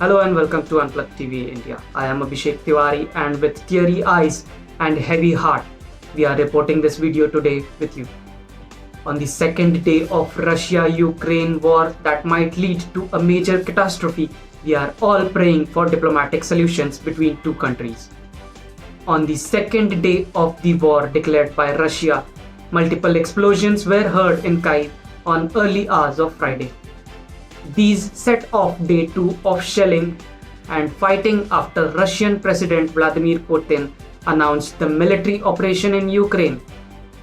Hello and welcome to Unplugged TV India. I am Abhishek Tiwari and with teary eyes and heavy heart, we are reporting this video today with you. On the second day of Russia-Ukraine war that might lead to a major catastrophe, we are all praying for diplomatic solutions between two countries. On the second day of the war declared by Russia, multiple explosions were heard in Kyiv on early hours of Friday. These set off day 2 of shelling and fighting after Russian President Vladimir Putin announced the military operation in Ukraine.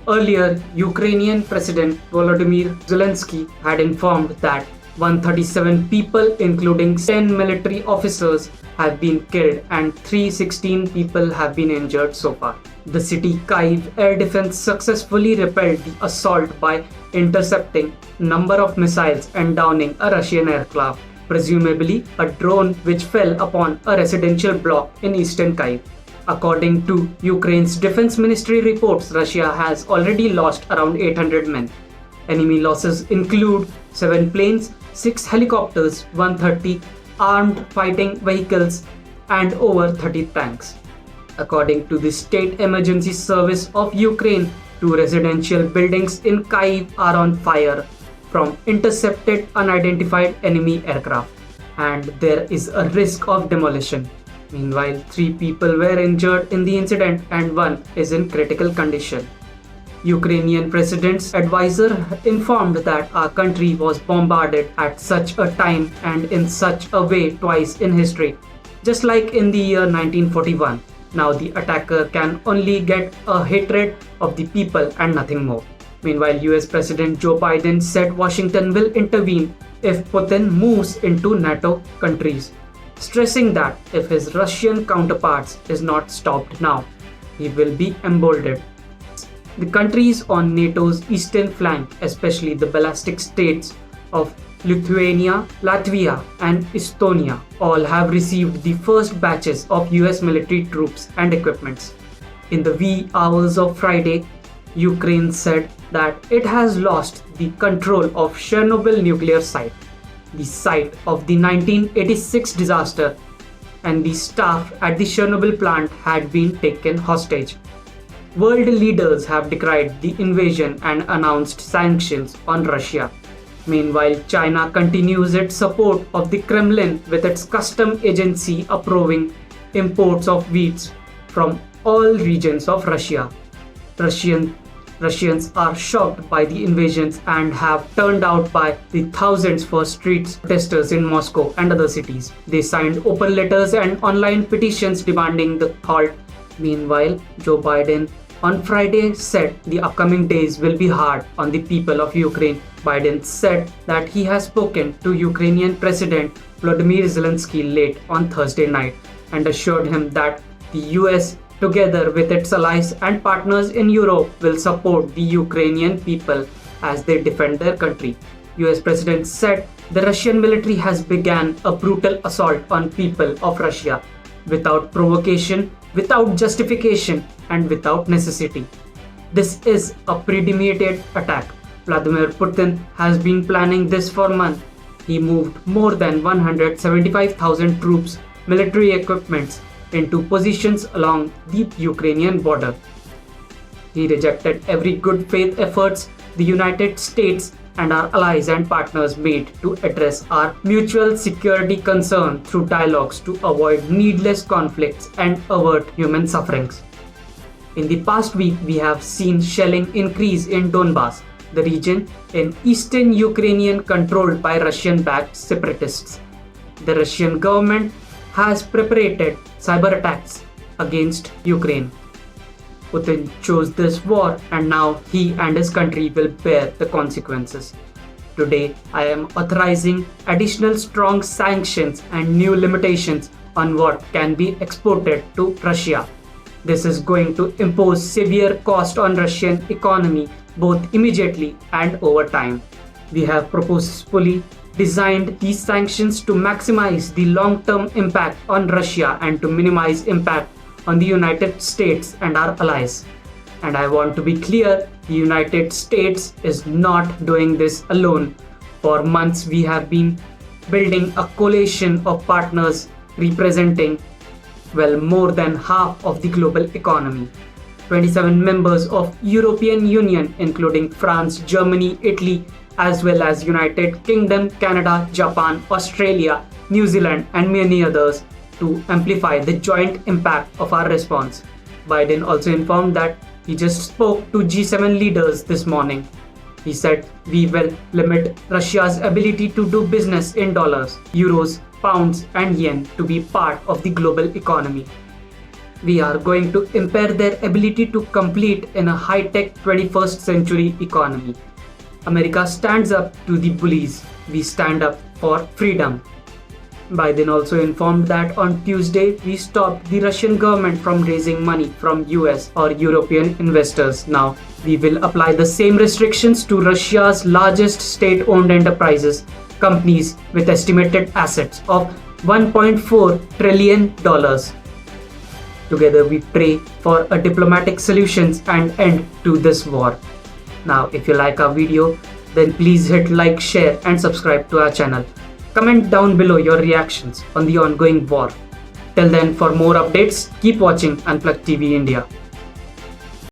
Earlier, Ukrainian President Volodymyr Zelensky had informed that 137 people, including 10 military officers, have been killed and 316 people have been injured so far. The city Kyiv air defense successfully repelled the assault by intercepting a number of missiles and downing a Russian aircraft, presumably a drone which fell upon a residential block in eastern Kyiv. According to Ukraine's defense ministry reports, Russia has already lost around 800 men. Enemy losses include 7 planes, 6 helicopters, 130 armed fighting vehicles, and over 30 tanks. According to the State Emergency Service of Ukraine, 2 residential buildings in Kyiv are on fire from intercepted unidentified enemy aircraft, and there is a risk of demolition. Meanwhile, 3 people were injured in the incident and 1 is in critical condition. Ukrainian president's advisor informed that our country was bombarded at such a time and in such a way twice in history, just like in the year 1941. Now the attacker can only get a hatred of the people and nothing more. Meanwhile, US President Joe Biden said Washington will intervene if Putin moves into NATO countries, stressing that if his Russian counterparts is not stopped now, he will be emboldened. The countries on NATO's eastern flank, especially the ballistic states of Lithuania, Latvia, and Estonia, all have received the first batches of US military troops and equipments. In the wee hours of Friday, Ukraine said that it has lost the control of Chernobyl nuclear site, the site of the 1986 disaster, and the staff at the Chernobyl plant had been taken hostage. World leaders have decried the invasion and announced sanctions on Russia. Meanwhile, China continues its support of the Kremlin with its custom agency approving imports of wheat from all regions of Russia. Russians are shocked by the invasions and have turned out by the thousands for street protesters in Moscow and other cities. They signed open letters and online petitions demanding the halt. Meanwhile, Joe Biden on Friday said the upcoming days will be hard on the people of Ukraine. Biden said that he has spoken to Ukrainian President Volodymyr Zelensky late on Thursday night and assured him that the US, together with its allies and partners in Europe, will support the Ukrainian people as they defend their country. US President said the Russian military has begun a brutal assault on people of Russia without provocation, without justification, and without necessity. This is a premeditated attack. Vladimir Putin has been planning this for months. He moved more than 175,000 troops, military equipments into positions along the Ukrainian border. He rejected every good faith efforts the United States and our allies and partners made to address our mutual security concern through dialogues to avoid needless conflicts and avert human sufferings. In the past week, we have seen shelling increase in Donbas, the region in eastern Ukraine controlled by Russian-backed separatists. The Russian government has perpetrated cyberattacks against Ukraine. Putin chose this war and now he and his country will bear the consequences. Today, I am authorizing additional strong sanctions and new limitations on what can be exported to Russia. This is going to impose severe cost on Russian economy both immediately and over time. We have purposefully designed these sanctions to maximize the long-term impact on Russia and to minimize impact on the United States and our allies. And I want to be clear, the United States is not doing this alone. For months we have been building a coalition of partners representing, well, more than half of the global economy. 27 members of European Union, including France, Germany, Italy, as well as United Kingdom, Canada, Japan, Australia, New Zealand, and many others, to amplify the joint impact of our response. Biden also informed that he just spoke to G7 leaders this morning. He said, "We will limit Russia's ability to do business in dollars, euros, pounds, and yen to be part of the global economy. We are going to impair their ability to compete in a high-tech 21st century economy. America stands up to the bullies. We stand up for freedom." Biden also informed that on Tuesday, we stopped the Russian government from raising money from US or European investors. Now, we will apply the same restrictions to Russia's largest state-owned enterprises, companies with estimated assets of $1.4 trillion. Together, we pray for a diplomatic solutions and end to this war. Now, if you like our video, then please hit like, share, and subscribe to our channel. Comment down below your reactions on the ongoing war. Till then, for more updates, keep watching Unplugged TV India.